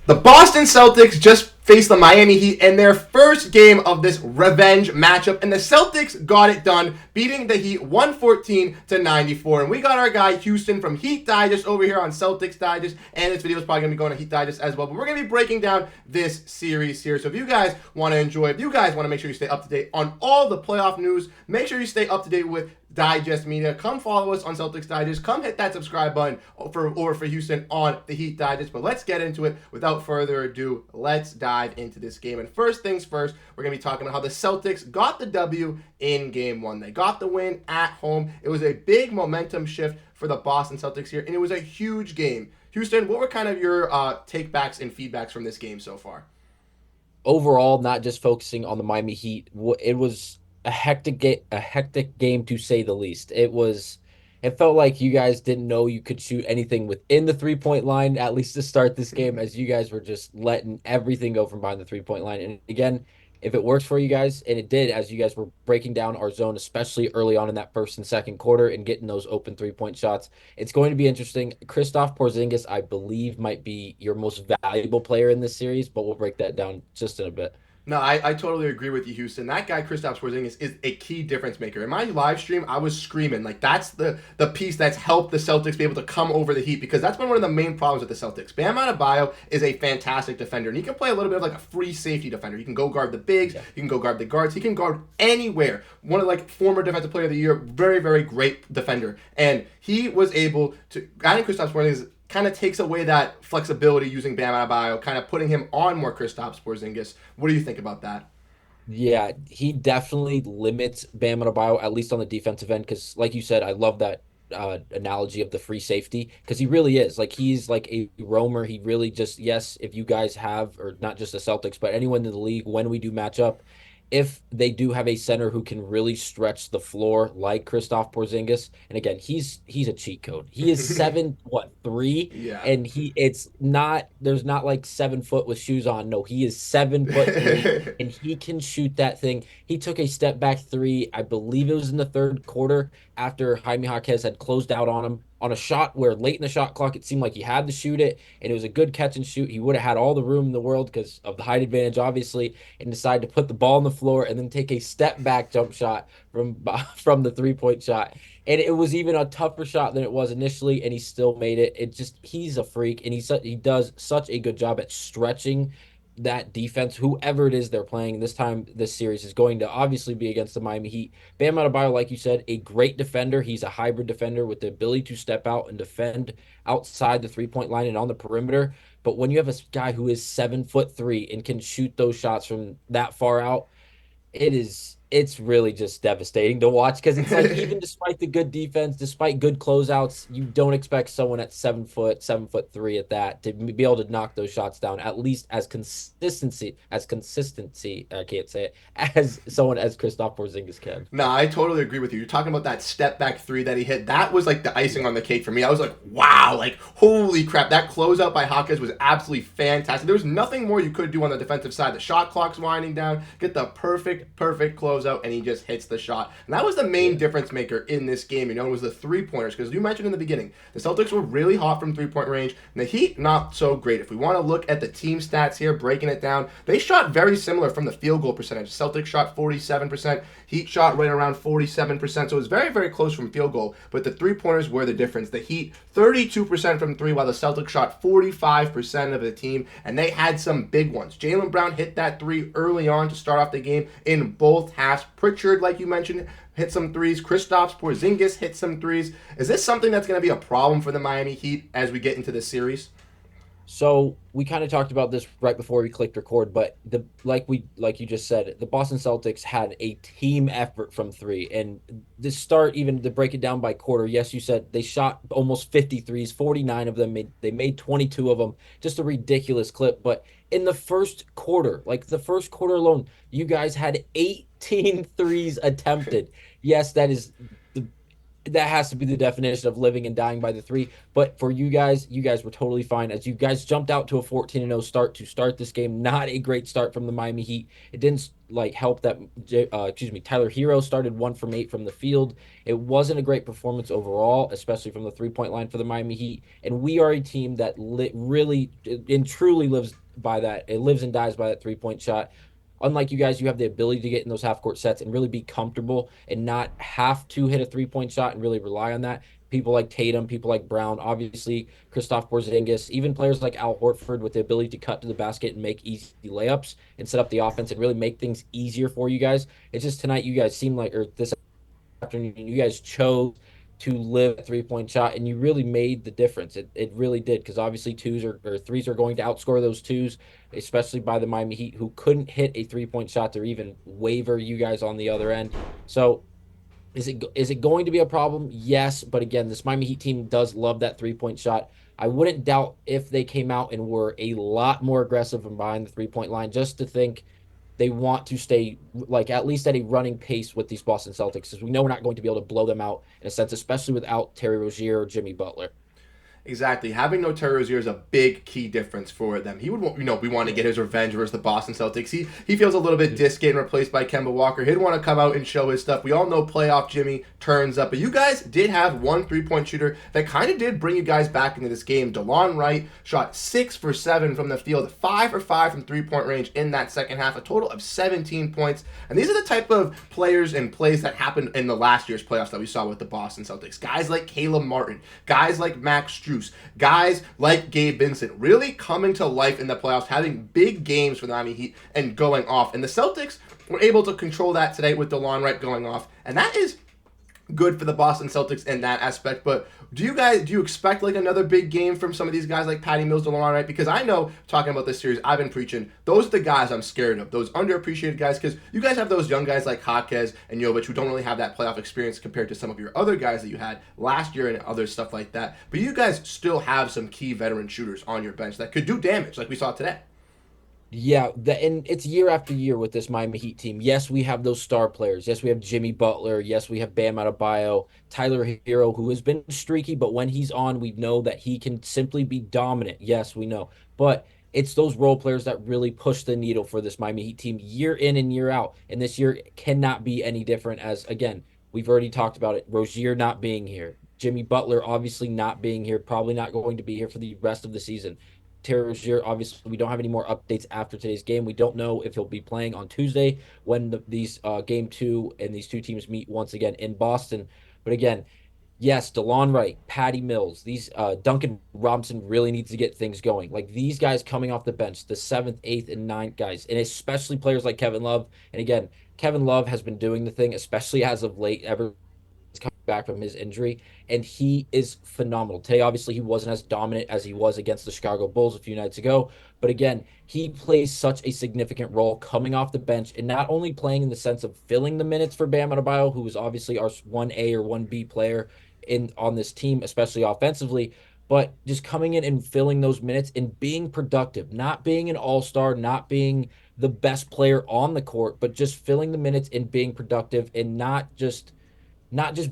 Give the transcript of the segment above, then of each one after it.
The Boston Celtics just faced the Miami Heat in their first game of this revenge matchup, and the Celtics got it done, beating the Heat 114-94. And we got our guy Houston from Heat Digest over here on Celtics Digest, and this video is probably going to be going to Heat Digest as well. But we're going to be breaking down this series here. So if you guys want to enjoy, if you guys want to make sure you stay up to date on all the playoff news, make sure you stay up to date with Digest Media. Come follow us on Celtics Digest. Come hit that subscribe button for Houston on the Heat Digest. But let's get into it. Without further ado, let's dive into this game. And first things first, we're going to be talking about how the Celtics got the W in Game 1. They got the win at home. It was a big momentum shift for the Boston Celtics here, and it was a huge game. Houston, what were kind of your takebacks and feedbacks from this game so far? Overall, not just focusing on the Miami Heat, it was a hectic game to say the least. It felt like you guys didn't know you could shoot anything within the 3-point line, at least to start this game, as you guys were just letting everything go from behind the 3-point line. And again, if it works for you guys, and it did, as you guys were breaking down our zone, especially early on in that first and second quarter and getting those open 3-point shots, it's going to be interesting. Kristaps Porzingis, I believe, might be your most valuable player in this series, but we'll break that down just in a bit. No, I totally agree with you, Houston. That guy, Kristaps Porzingis, is a key difference maker. In my live stream, I was screaming. Like, that's the piece that's helped the Celtics be able to come over the Heat, because that's been one of the main problems with the Celtics. Bam Adebayo is a fantastic defender, and he can play a little bit of like a free safety defender. He can go guard the bigs. Yeah. He can go guard the guards. He can guard anywhere. One of like former Defensive Player of the Year, very, very great defender. And he was able to, adding Kristaps Porzingis kind of takes away that flexibility using Bam Adebayo, kind of putting him on more Kristaps Porzingis. What do you think about that? Yeah, he definitely limits Bam Adebayo, at least on the defensive end, because like you said, I love that analogy of the free safety, because he really is. Like, he's like a roamer. He really just, yes, if you guys have, or not just the Celtics, but anyone in the league, when we do match up, if they do have a center who can really stretch the floor like Kristaps Porzingis, and again, he's a cheat code. He is 7'3", Yeah. and it's not, there's not like 7 foot with shoes on. No, he is 7'3", and he can shoot that thing. He took a step back three, I believe it was in the third quarter, after Jaime Jaquez had closed out on him on a shot where late in the shot clock it seemed like he had to shoot it, and it was a good catch and shoot. He would have had all the room in the world because of the height advantage, obviously, and decided to put the ball on the floor and then take a step back jump shot from the 3-point shot. And it was even a tougher shot than it was initially, and he still made it. He's a freak, and he does such a good job at stretching that defense. Whoever it is they're playing this time, this series is going to obviously be against the Miami Heat. Bam Adebayo, like you said, a great defender. He's a hybrid defender with the ability to step out and defend outside the 3-point line and on the perimeter. But when you have a guy who is 7'3" and can shoot those shots from that far out, it's really just devastating to watch, because it's like, even despite the good defense, despite good closeouts, you don't expect someone at 7'3" at that to be able to knock those shots down, at least as consistency, I can't say it, as someone as Kristaps Porzingis can. No, I totally agree with you. You're talking about that step back three that he hit. That was like the icing on the cake for me. I was like, wow, like, holy crap. That closeout by Jaquez was absolutely fantastic. There was nothing more you could do on the defensive side. The shot clock's winding down, get the perfect closeout, and he just hits the shot. And that was the main difference maker in this game. It was the 3-pointers, because you mentioned in the beginning, the Celtics were really hot from 3-point range, and the Heat, not so great. If we want to look at the team stats here, breaking it down, they shot very similar from the field goal percentage. Celtics shot 47%, Heat shot right around 47%, so it was very, very close from field goal, but the 3-pointers were the difference. The Heat, 32% from 3, while the Celtics shot 45% of the team, and they had some big ones. Jaylen Brown hit that 3 early on to start off the game in both halves. Pritchard, like you mentioned, hit some threes. Kristaps Porzingis hit some threes. Is this something that's going to be a problem for the Miami Heat as we get into this series? So we kind of talked about this right before we clicked record, but like you just said, the Boston Celtics had a team effort from 3. And the start, even to break it down by quarter, yes, you said they shot almost 50 threes, 49 of them. They made 22 of them, just a ridiculous clip. But in the first quarter, like the first quarter alone, you guys had 18 threes attempted. Yes, that is that has to be the definition of living and dying by the three. But for you guys were totally fine as you guys jumped out to a 14-0 start to start this game. Not a great start from the Miami Heat. It didn't like help that Tyler Hero started 1 from 8 from the field. It wasn't a great performance overall, especially from the 3-point line for the Miami Heat. And we are a team that really and truly lives by that. It lives and dies by that 3-point shot. Unlike you guys, you have the ability to get in those half court sets and really be comfortable and not have to hit a 3-point shot and really rely on that. People like Tatum, people like Brown, obviously Kristaps Porzingis, even players like Al Horford with the ability to cut to the basket and make easy layups and set up the offense and really make things easier for you guys. It's just tonight you guys seem like, or this afternoon, you guys chose to live a 3-point shot and you really made the difference. It really did because obviously twos or threes are going to outscore those twos, especially by the Miami Heat who couldn't hit a 3-point shot to even waver you guys on the other end. So is it going to be a problem? Yes, but again, this Miami Heat team does love that 3-point shot. I wouldn't doubt if they came out and were a lot more aggressive and behind the 3-point line just to think they want to stay like at least at a running pace with these Boston Celtics, because we know we're not going to be able to blow them out in a sense, especially without Terry Rozier or Jimmy Butler. Exactly. Having no Terry Rozier is a big key difference for them. He would, we want to get his revenge versus the Boston Celtics. He feels a little bit disc getting replaced by Kemba Walker. He'd want to come out and show his stuff. We all know playoff Jimmy turns up. But you guys did have one 3-point shooter that kind of did bring you guys back into this game. DeLon Wright shot 6 for 7 from the field, 5 for 5 from 3-point range in that second half, a total of 17 points. And these are the type of players and plays that happened in the last year's playoffs that we saw with the Boston Celtics. Guys like Caleb Martin, guys like Max Strus, guys like Gabe Vincent really coming to life in the playoffs, having big games for the Miami Heat and going off. And the Celtics were able to control that today with DeLon Wright going off. And that is good for the Boston Celtics in that aspect. But do you expect like another big game from some of these guys like Patty Mills, DeLon Wright? Because I know, talking about this series, I've been preaching, those are the guys I'm scared of, those underappreciated guys, because you guys have those young guys like Jaquez and Jovic who don't really have that playoff experience compared to some of your other guys that you had last year and other stuff like that. But you guys still have some key veteran shooters on your bench that could do damage like we saw today. Yeah, and it's year after year with this Miami Heat team. Yes, we have those star players. Yes, we have Jimmy Butler. Yes, we have Bam Adebayo, Tyler Hero, who has been streaky, but when he's on, we know that he can simply be dominant. Yes, we know. But it's those role players that really push the needle for this Miami Heat team year in and year out. And this year cannot be any different as, again, we've already talked about it. Rozier not being here. Jimmy Butler obviously not being here, probably not going to be here for the rest of the season. Terry Rozier, obviously, we don't have any more updates after today's game. We don't know if he'll be playing on Tuesday when these game two and these two teams meet once again in Boston. But again, yes, DeLon Wright, Patty Mills, these Duncan Robinson really needs to get things going. Like these guys coming off the bench, the 7th, 8th, and 9th guys, and especially players like Kevin Love. And again, Kevin Love has been doing the thing, especially as of late, ever coming back from his injury, and he is phenomenal. Today, obviously, he wasn't as dominant as he was against the Chicago Bulls a few nights ago, but again, he plays such a significant role coming off the bench and not only playing in the sense of filling the minutes for Bam Adebayo, who is obviously our 1A or 1B player on this team, especially offensively, but just coming in and filling those minutes and being productive, not being an all-star, not being the best player on the court, but just filling the minutes and being productive and not just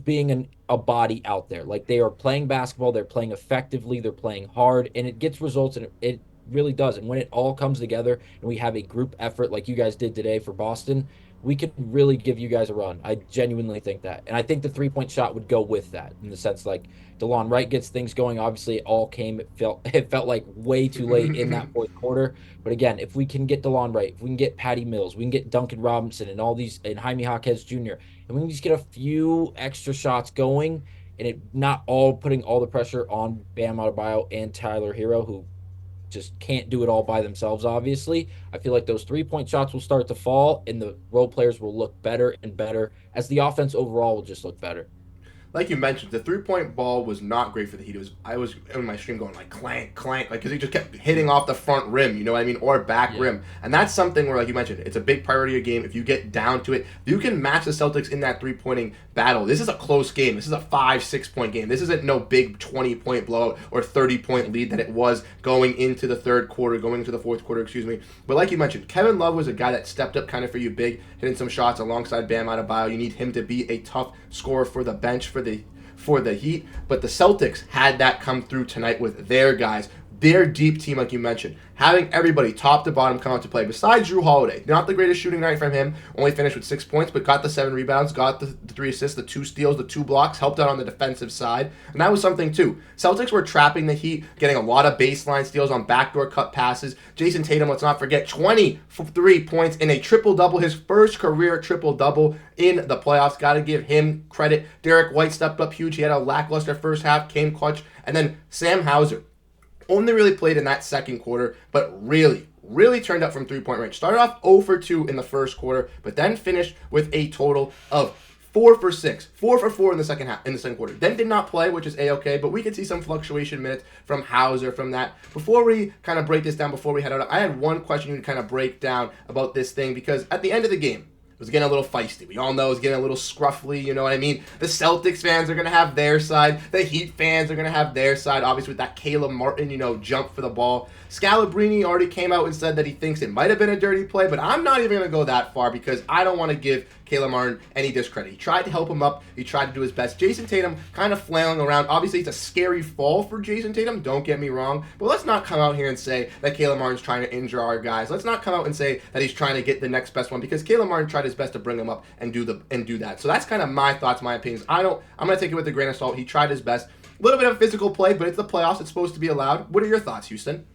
being a body out there. Like they are playing basketball, they're playing effectively, they're playing hard, and it gets results, and it really does. And when it all comes together and we have a group effort like you guys did today for Boston, we could really give you guys a run. I genuinely think that. And I think the 3-point shot would go with that in the sense like DeLon Wright gets things going. Obviously, it all came. It felt like way too late in that fourth quarter. But again, if we can get DeLon Wright, if we can get Patty Mills, we can get Duncan Robinson and all these, and Jaime Jaquez Jr., and we can just get a few extra shots going and it not all putting all the pressure on Bam Adebayo and Tyler Hero, who just can't do it all by themselves, obviously. I feel like those 3-point shots will start to fall and the role players will look better and better as the offense overall will just look better. Like you mentioned, the 3-point ball was not great for the Heat. I was in my stream going like clank, clank, like because he just kept hitting off the front rim, you know what I mean, or back rim, and that's something where, like you mentioned, it's a big priority of your game. If you get down to it, you can match the Celtics in that 3-pointing battle. This is a close game. This is a 5-6 point game. This isn't no big 20-point blowout or 30-point lead that it was going into the third quarter, going into the fourth quarter, excuse me. But like you mentioned, Kevin Love was a guy that stepped up kind of for you big, hitting some shots alongside Bam Adebayo. You need him to be a tough scorer for the bench, for for the Heat, but the Celtics had that come through tonight with their guys. Their deep team, like you mentioned, having everybody top to bottom come out to play. Besides Jrue Holiday, not the greatest shooting night from him. Only finished with 6 points, but got the 7 rebounds, got the 3 assists, the 2 steals, the 2 blocks, helped out on the defensive side. And that was something too. Celtics were trapping the Heat, getting a lot of baseline steals on backdoor cut passes. Jayson Tatum, let's not forget, 23 points in a triple-double, his first career triple-double in the playoffs. Got to give him credit. Derrick White stepped up huge. He had a lackluster first half, came clutch. And then Sam Hauser only really played in that second quarter, but really turned up from three-point range. Started off 0 for 2 in the first quarter, but then finished with a total of 4 for 6, 4 for 4 in the second quarter. Then did not play, which is a-okay, but we could see some fluctuation minutes from Hauser from that. Before we kind of break this down, before we head out, I had one question you to kind of break down about this thing, because at the end of the game, it was getting a little feisty. We all know it was getting a little scruffly, you know what I mean? The Celtics fans are going to have their side. The Heat fans are going to have their side, obviously with that Caleb Martin, jump for the ball. Scalabrine already came out and said that he thinks it might have been a dirty play, but I'm not even going to go that far because I don't want to give Caleb Martin any discredit. He tried to help him up. He tried to do his best. Jayson Tatum kind of flailing around. Obviously, it's a scary fall for Jayson Tatum. Don't get me wrong. But let's not come out here and say that Caleb Martin's trying to injure our guys. Let's not come out and say that he's trying to get the next best one because Caleb Martin tried his best to bring him up and do that. So that's kind of my thoughts, my opinions. I'm going to take it with a grain of salt. He tried his best. A little bit of physical play, but it's the playoffs. It's supposed to be allowed. What are your thoughts, Houston?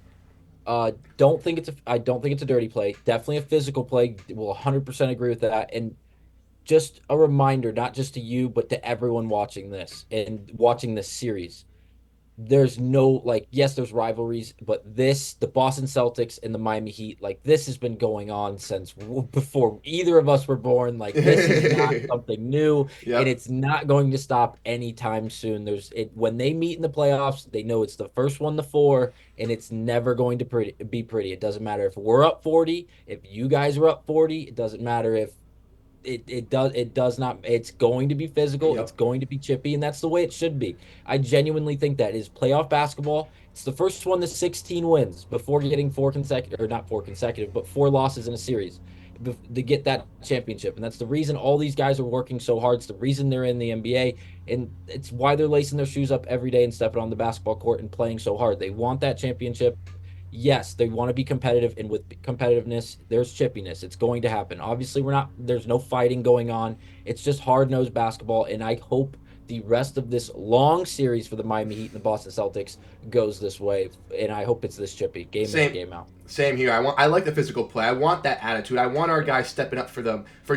I don't think it's a dirty play. Definitely a physical play. Will 100% agree with that. And just a reminder, not just to you, but to everyone watching this and watching this series. There's no, yes, there's rivalries, but the Boston Celtics and the Miami Heat, this has been going on since before either of us were born. This is not something new, Yep. and it's not going to stop anytime soon. When they meet in the playoffs, they know it's the first one to 4, and it's never going to be pretty. It doesn't matter if we're up 40, if you guys are up 40, it doesn't matter if it does not. It's going to be physical. Yep. It's going to be chippy, and that's the way it should be. I genuinely think that is playoff basketball. It's the first one to 16 wins before getting 4 losses in a series to get that championship. And that's the reason all these guys are working so hard. It's the reason they're in the NBA, and it's why they're lacing their shoes up every day and stepping on the basketball court and playing so hard. They want that championship. Yes, they want to be competitive, and with competitiveness, there's chippiness. It's going to happen. Obviously, there's no fighting going on. It's just hard-nosed basketball, and I hope the rest of this long series for the Miami Heat and the Boston Celtics goes this way, and I hope it's this chippy, game in, game out. Same here. I like the physical play. I want that attitude. I want our guys stepping up for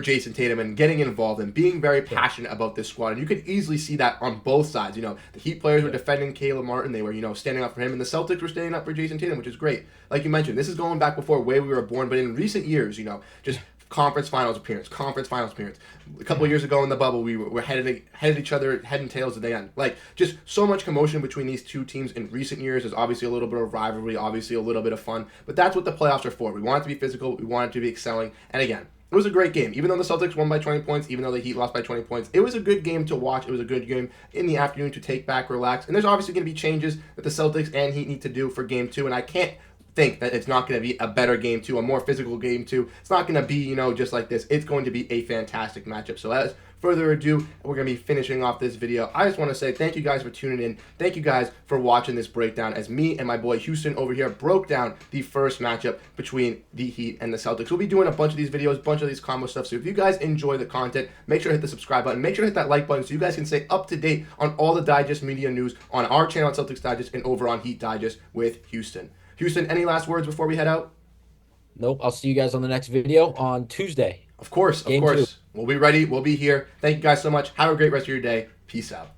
Jayson Tatum and getting involved and being very passionate about this squad. And you could easily see that on both sides. The Heat players were defending Caleb Martin. They were, standing up for him. And the Celtics were standing up for Jayson Tatum, which is great. Like you mentioned, this is going back before way we were born. But in recent years, just conference finals appearance. A couple of years ago in the bubble, we were headed each other, head and tails at the end. Just so much commotion between these two teams in recent years. There's obviously a little bit of rivalry, obviously a little bit of fun, but that's what the playoffs are for. We want it to be physical. We want it to be excelling. And again, it was a great game. Even though the Celtics won by 20 points, even though the Heat lost by 20 points, it was a good game to watch. It was a good game in the afternoon to take back, relax. And there's obviously going to be changes that the Celtics and Heat need to do for game 2, and I can't think that it's not going to be a better game 2, a more physical game 2. It's not going to be, just like this. It's going to be a fantastic matchup. So as further ado, we're going to be finishing off this video. I just want to say thank you guys for tuning in. Thank you guys for watching this breakdown as me and my boy Houston over here broke down the first matchup between the Heat and the Celtics. We'll be doing a bunch of these videos, a bunch of these combo stuff. So if you guys enjoy the content, make sure to hit the subscribe button. Make sure to hit that like button so you guys can stay up to date on all the Digest media news on our channel at Celtics Digest and over on Heat Digest with Houston. Houston, any last words before we head out? Nope. I'll see you guys on the next video on Tuesday. Of course. Game 2. We'll be ready. We'll be here. Thank you guys so much. Have a great rest of your day. Peace out.